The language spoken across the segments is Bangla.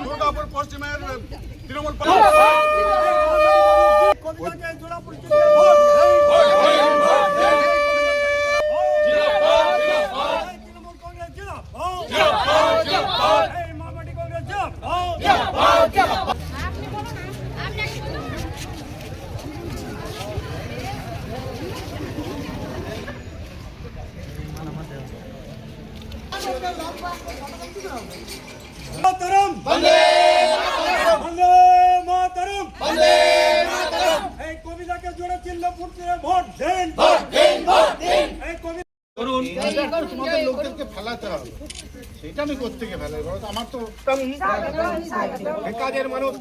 দুর্গাপুর পশ্চিমের তৃণমূল मातरम वंदे मातरम वंदे मातरम वंदे मातरम এই কবিতাকে জোরে চিল্লা ফুটতে ভোট দেন ভোট দেন ভোট দেন এই কবিতা করুন তোমাদের লোকদেরকে ফেলাতে হবে সেটা আমি করতে গিয়ে ফেলাই আমার তো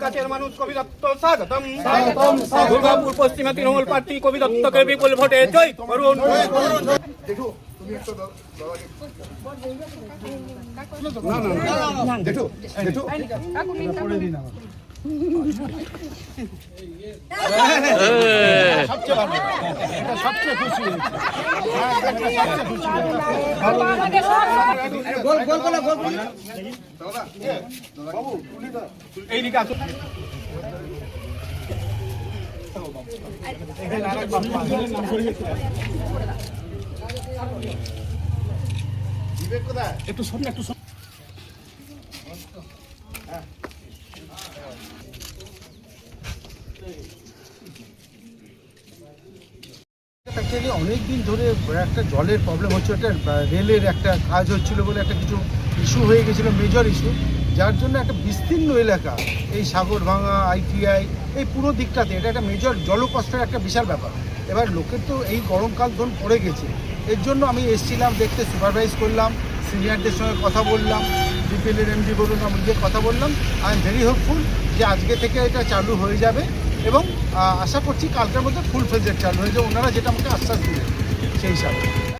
কাজের মানুষ কবিদত্ত স্বাগতম স্বাগতম দুর্গাপুর পশ্চিমে তৃণমূল পার্টি কবিদত্তকে বিপুল ভোটে জয় করুন দেখো তুমি একটা না দেখো দেখো পড়ে দিন আমার সবচেয়ে ভালো এটা সবচেয়ে খুশি সবচেয়ে খুশি গোল গোল গোল গোল দাদা বাবু এই দিকে আসো একটু শোন একটু শোন অ্যাকচুয়ালি অনেকদিন ধরে একটা জলের প্রবলেম হচ্ছে, একটা রেলের একটা কাজ হচ্ছিল বলে একটা কিছু ইস্যু হয়ে গেছিলো, মেজর ইস্যু, যার জন্য একটা বিস্তীর্ণ এলাকা এই সাগরভাঙা ITI এই পুরো দিকটাতে এটা একটা মেজর জলকষ্টের একটা বিশাল ব্যাপার। এবার লোকের তো এই গরমকাল ধরুন পড়ে গেছে, এর জন্য আমি এসেছিলাম দেখতে, সুপারভাইজ করলাম, সিনিয়রদের সঙ্গে কথা বললাম, DPL-এর MD বলুন, আমি গিয়ে কথা বললাম। আই এম ভেরি হোপফুল যে আজকে থেকে এটা চালু হয়ে যাবে এবং আশা করছি কালকের মধ্যে ফুল ফেজের চালু হয়ে যাবে, ওনারা যেটা আমাকে আশ্বাস দিলেন সেই হিসাবে।